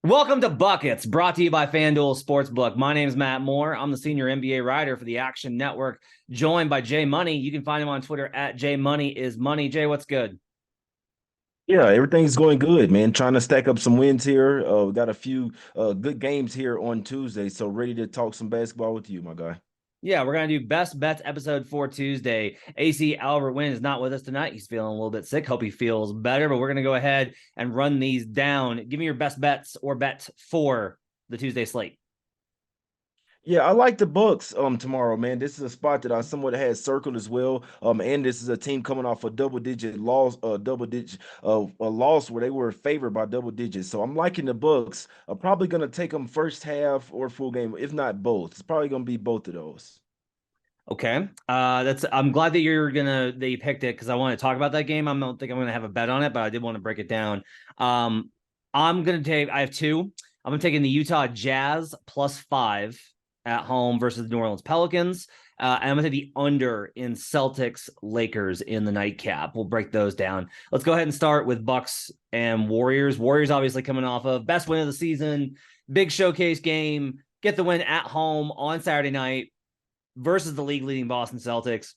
Welcome to Buckets, brought to you by FanDuel Sportsbook. My name is Matt Moore. I'm the senior NBA writer for the Action Network, joined by Jay Money. You can find him on Twitter at JMoneyIsMoney. Jay, what's good? Yeah, everything's going good, man. Trying to stack up some wins here. We got a few good games here on Tuesday, so ready to talk some basketball with you, my guy. Yeah, we're going to do Best Bets episode for Tuesday. AC Albert Wynn is not with us tonight. He's feeling a little bit sick. Hope he feels better, but we're going to go ahead and run these down. Give me your best bets or bets for the Tuesday slate. Yeah, I like the Bucks tomorrow, man. This is a spot that I somewhat had circled as well. And this is a team coming off a double-digit loss, a loss where they were favored by double digits. So I'm liking the Bucks. I'm probably gonna take them first half or full game, if not both. It's probably gonna be both of those. Okay. I'm glad that you picked it because I want to talk about that game. I don't think I'm gonna have a bet on it, but I did want to break it down. Um, I have two. I'm taking the Utah Jazz +5 at home versus the New Orleans Pelicans. And I'm gonna take the under in Celtics Lakers in the nightcap. We'll break those down. Let's go ahead and start with Bucks and Warriors. Warriors obviously coming off of best win of the season, big showcase game, get the win at home on Saturday night versus the league leading Boston Celtics,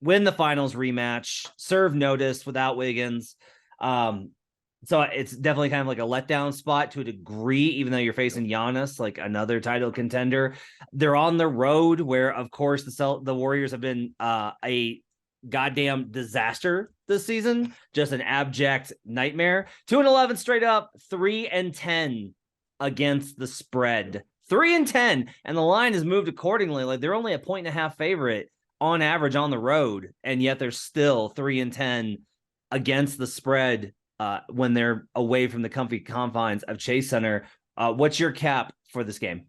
win the finals rematch, serve notice without Wiggins. So it's definitely kind of like a letdown spot to a degree, even though you're facing Giannis, like another title contender. They're on the road where, of course, the Warriors have been a goddamn disaster this season, just an abject nightmare. 2-11 straight up, 3-10 against the spread. 3-10, and the line has moved accordingly. Like they're only a 1.5 favorite on average on the road, and yet they're still 3-10 against the spread when they're away from the comfy confines of Chase Center. What's your cap for this game?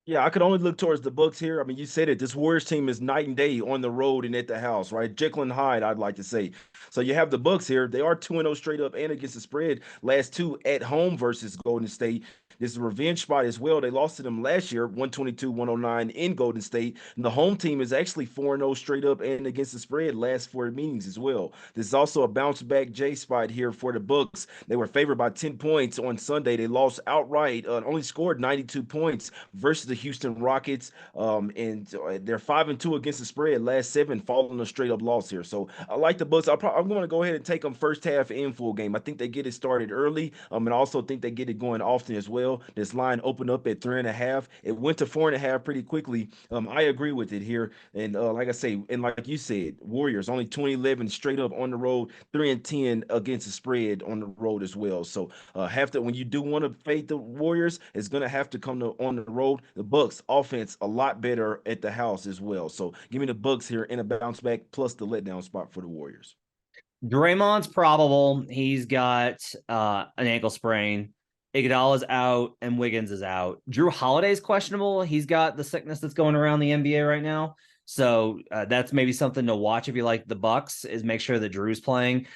Yeah, I could only look towards the Bucks here. I mean, you said it. This Warriors team is night and day on the road and at the house, right? Jekyll and Hyde, I'd like to say. So you have the Bucks here. They are 2-0 straight up and against the spread. Last two at home versus Golden State. This is a revenge spot as well. They lost to them last year, 122-109 in Golden State. And the home team is actually 4-0 straight up and against the spread last four meetings as well. This is also a bounce back J spot here for the Bucks. They were favored by 10 points on Sunday. They lost outright, only scored 92 points versus the Houston Rockets. And they're 5-2 against the spread. Last seven, following a straight up loss here. So I like the Bucks. I'm going to go ahead and take them first half and full game. I think they get it started early. And I also think they get it going often as well. This line opened up at 3.5. It went to 4.5 pretty quickly. I agree with it here. And like I say, and like you said, Warriors only 20-11 straight up on the road, 3-10 against the spread on the road as well. So have to when you do want to fade the Warriors, it's gonna have to come on the road. The Bucks offense a lot better at the house as well. So give me the Bucks here in a bounce back plus the letdown spot for the Warriors. Draymond's probable. He's got an ankle sprain. Iguodala's out and Wiggins is out. Drew Holiday's questionable. He's got the sickness that's going around the NBA right now. So that's maybe something to watch if you like the Bucks, is make sure that Drew's playing.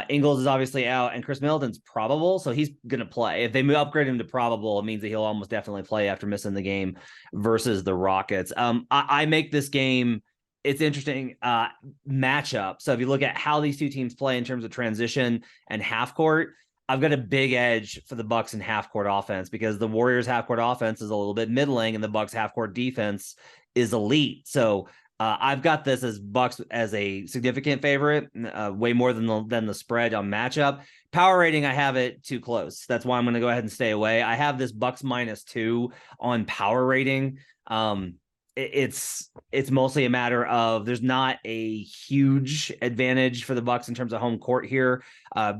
Ingles is obviously out and Chris Middleton's probable, so he's going to play. If they upgrade him to probable, it means that he'll almost definitely play after missing the game versus the Rockets. I make this game, it's interesting matchup. So if you look at how these two teams play in terms of transition and half court, I've got a big edge for the Bucks in half court offense because the Warriors half court offense is a little bit middling and the Bucks half court defense is elite. So I've got this as Bucks as a significant favorite, way more than the spread on matchup. Power rating, I have it too close. That's why I'm going to go ahead and stay away. I have this Bucks -2 on power rating. It's mostly a matter of there's not a huge advantage for the Bucks in terms of home court here,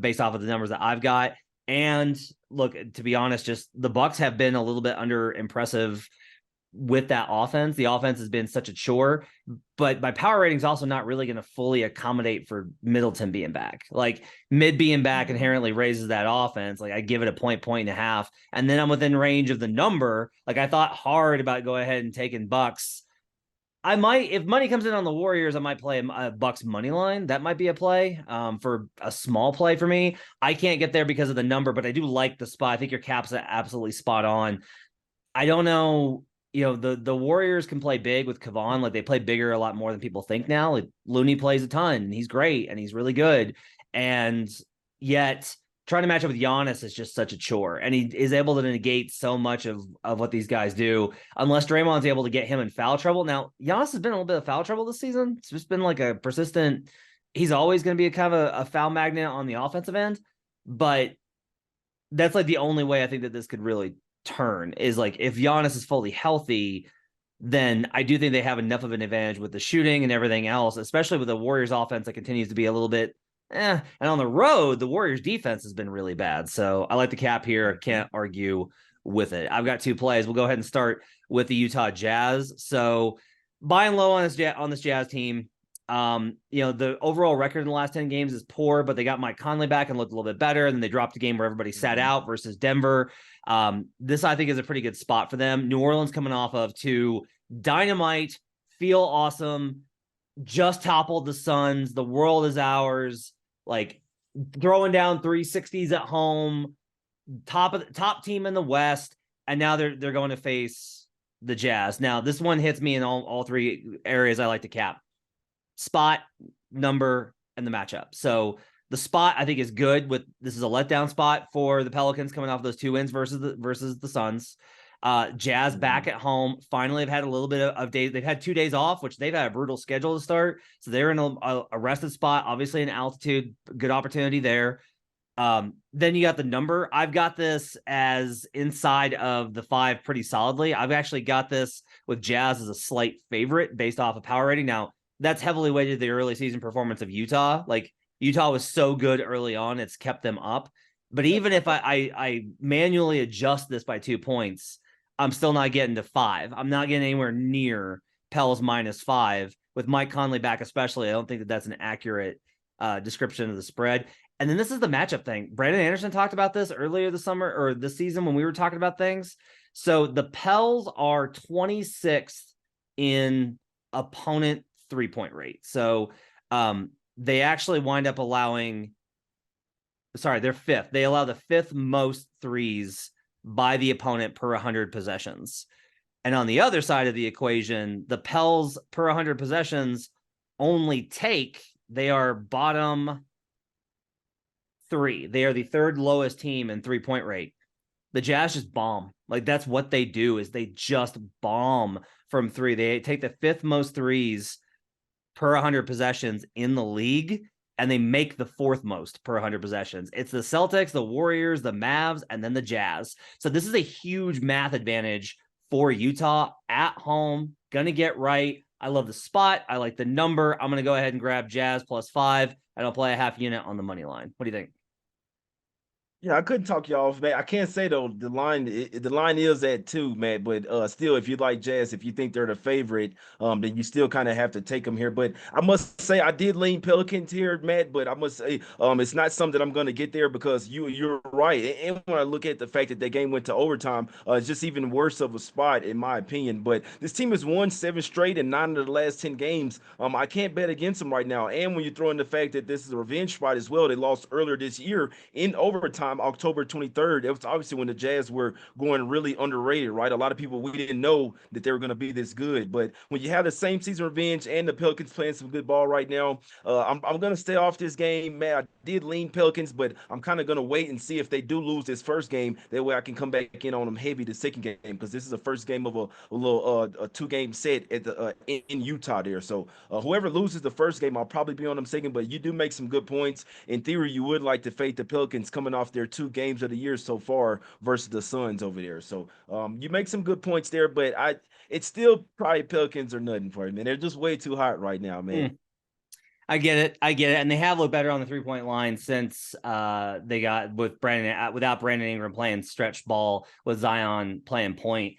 based off of the numbers that I've got. And look, to be honest, just the Bucks have been a little bit under impressive with that offense. The offense has been such a chore, but my power rating is also not really going to fully accommodate for Middleton being back. Like mid being back inherently raises that offense. Like I give it a point and a half, and then I'm within range of the number. Like I thought hard about go ahead and taking Bucks. I might, if money comes in on the Warriors, I might play a Bucks money line. That might be a play for a small play for me. I can't get there because of the number, but I do like the spot. I think your cap's absolutely spot on. I don't know. The Warriors can play big with Kevon. Like they play bigger a lot more than people think now. Like Looney plays a ton and he's great and he's really good. And yet trying to match up with Giannis is just such a chore, and he is able to negate so much of what these guys do, unless Draymond's able to get him in foul trouble. Now, Giannis has been in a little bit of foul trouble this season. It's just been like a persistent. He's always going to be a kind of a foul magnet on the offensive end, but that's like the only way I think that this could really turn is like if Giannis is fully healthy, then I do think they have enough of an advantage with the shooting and everything else, especially with the Warriors offense that continues to be a little bit and on the road, the Warriors defense has been really bad. So I like the cap here. Can't argue with it. I've got two plays. We'll go ahead and start with the Utah Jazz. So buying low on this Jazz team. The overall record in the last 10 games is poor, but they got Mike Conley back and looked a little bit better. And then they dropped a game where everybody sat out versus Denver. This I think is a pretty good spot for them. New Orleans coming off of two dynamite, feel awesome, just toppled the Suns. The world is ours. Like throwing down 360s at home, top team in the West, and now they're going to face the Jazz. Now this one hits me in all three areas I like to cap: spot, number, and the matchup. So the spot I think is good. This is a letdown spot for the Pelicans coming off those two wins versus the Suns. Jazz back at home. Finally, have had a little bit of days. They've had 2 days off, which they've had a brutal schedule to start. So they're in a rested spot, obviously in altitude, good opportunity there. Then you got the number. I've got this as inside of the 5 pretty solidly. I've actually got this with Jazz as a slight favorite based off of power rating. Now, that's heavily weighted the early season performance of Utah. Like Utah was so good early on, it's kept them up. But even if I manually adjust this by 2 points, I'm still not getting to 5. I'm not getting anywhere near Pels -5 with Mike Conley back, especially. I don't think that that's an accurate description of the spread. And then this is the matchup thing. Brandon Anderson talked about this earlier this summer or this season when we were talking about things. So the Pels are 26th in opponent 3-point rate. So they actually wind up allowing, they're 5th. They allow the 5th most threes by the opponent per 100 possessions. And on the other side of the equation, the Pels per 100 possessions they are bottom 3. They are the 3rd lowest team in 3-point rate. The Jazz just bomb. Like that's what they do is they just bomb from 3. They take the 5th most threes per 100 possessions in the league, and they make the 4th most per 100 possessions. It's the Celtics, the Warriors, the Mavs, and then the Jazz. So this is a huge math advantage for Utah at home. Gonna get right. I love the spot. I like the number. I'm going to go ahead and grab Jazz +5. I don't play a half unit on the money line. What do you think? Yeah, I couldn't talk you off, man. I can't say though the line is at 2, man. But still, if you like Jazz, if you think they're the favorite, then you still kind of have to take them here. But I must say, I did lean Pelicans here, Matt. But I must say, it's not something I'm going to get there because you're right. And when I look at the fact that game went to overtime, it's just even worse of a spot in my opinion. But this team has won 7 straight and 9 of the last 10 games. I can't bet against them right now. And when you throw in the fact that this is a revenge spot as well, they lost earlier this year in overtime. October 23rd. It was obviously when the Jazz were going really underrated, right? A lot of people, we didn't know that they were going to be this good. But when you have the same season revenge and the Pelicans playing some good ball right now, I'm going to stay off this game, man. I did lean Pelicans, but I'm kind of going to wait and see if they do lose this first game. That way I can come back in on them heavy the second game because this is the first game of a little a 2-game set at the in Utah there. So whoever loses the first game, I'll probably be on them second. But you do make some good points. In theory, you would like to fade the Pelicans coming off their 2 games of the year so far versus the Suns over there. So you make some good points there, but it's still probably Pelicans or nothing for me, man. They're just way too hot right now, man. I get it. And they have looked better on the 3-point line since they got without Brandon Ingram playing stretch ball with Zion playing point.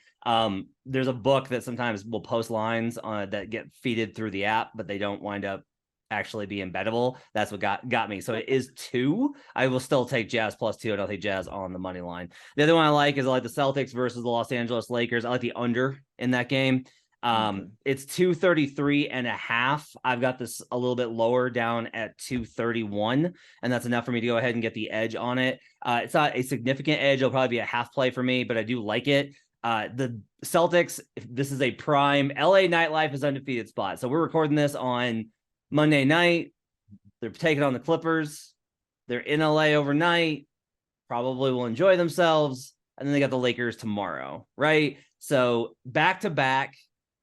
There's a book that sometimes will post lines that get feeded through the app, but they don't wind up actually be embeddable. That's what got me. So it is 2. I will still take Jazz +2, and I'll take Jazz on the money line. The other one I like is I like the Celtics versus the Los Angeles Lakers. I like the under in that game. It's 233.5. I've got this a little bit lower down at 231, and that's enough for me to go ahead and get the edge on it. It's not a significant edge. It'll probably be a half play for me, but I do like it. The Celtics, this is a prime LA nightlife is undefeated spot. So we're recording this on Monday night. They're taking on the Clippers. They're in LA overnight. probably will enjoy themselves. And then they got the Lakers tomorrow, right? So back to back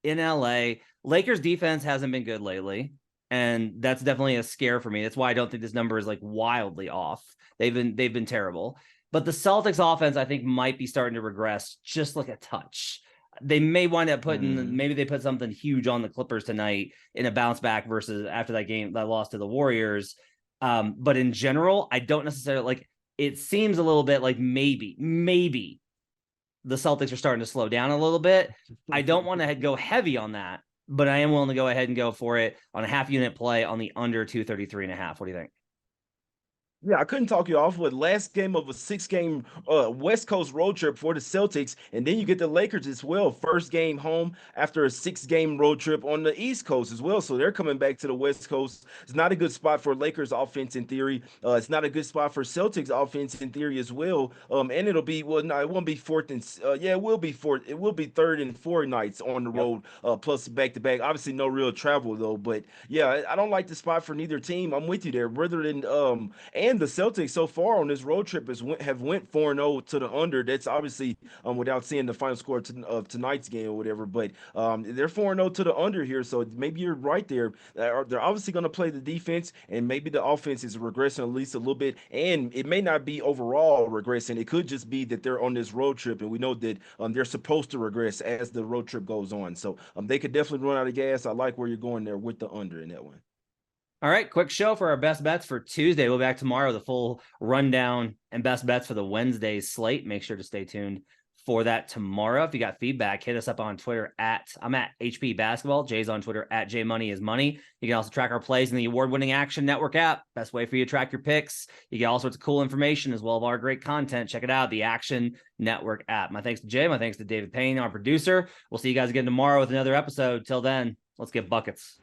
in LA. Lakers defense hasn't been good lately. And that's definitely a scare for me. That's why I don't think this number is like wildly off. They've been terrible. But the Celtics offense, I think, might be starting to regress just like a touch. They may wind up putting, maybe they put something huge on the Clippers tonight in a bounce back versus after that game that lost to the Warriors. But in general, I don't necessarily like. It seems a little bit like maybe the Celtics are starting to slow down a little bit. I don't want to go heavy on that, but I am willing to go ahead and go for it on a half unit play on the under 233.5. What do you think? Yeah, I couldn't talk you off with last game of a 6-game West Coast road trip for the Celtics, and then you get the Lakers as well. First game home after a 6-game road trip on the East Coast as well. So they're coming back to the West Coast. It's not a good spot for Lakers offense in theory. It's not a good spot for Celtics offense in theory as well. And it'll be no, it won't be fourth and it will be fourth. It will be third and four nights on the road, plus back to back. Obviously, no real travel though. But yeah, I don't like the spot for neither team. I'm with you there. Rather than and the Celtics so far on this road trip have went 4-0 to the under. That's obviously without seeing the final score of tonight's game or whatever. But they're 4-0 to the under here, so maybe you're right there. They're obviously going to play the defense, and maybe the offense is regressing at least a little bit. And it may not be overall regressing. It could just be that they're on this road trip, and we know that they're supposed to regress as the road trip goes on. So they could definitely run out of gas. I like where you're going there with the under in that one. All right, quick show for our best bets for Tuesday. We'll be back tomorrow with a full rundown and best bets for the Wednesday's slate. Make sure to stay tuned for that tomorrow. If you got feedback, hit us up on Twitter I'm at HP Basketball. Jay's on Twitter at JMoneyIsMoney. You can also track our plays in the award-winning Action Network app. Best way for you to track your picks. You get all sorts of cool information as well as our great content. Check it out, the Action Network app. My thanks to Jay. My thanks to David Payne, our producer. We'll see you guys again tomorrow with another episode. Till then, let's get buckets.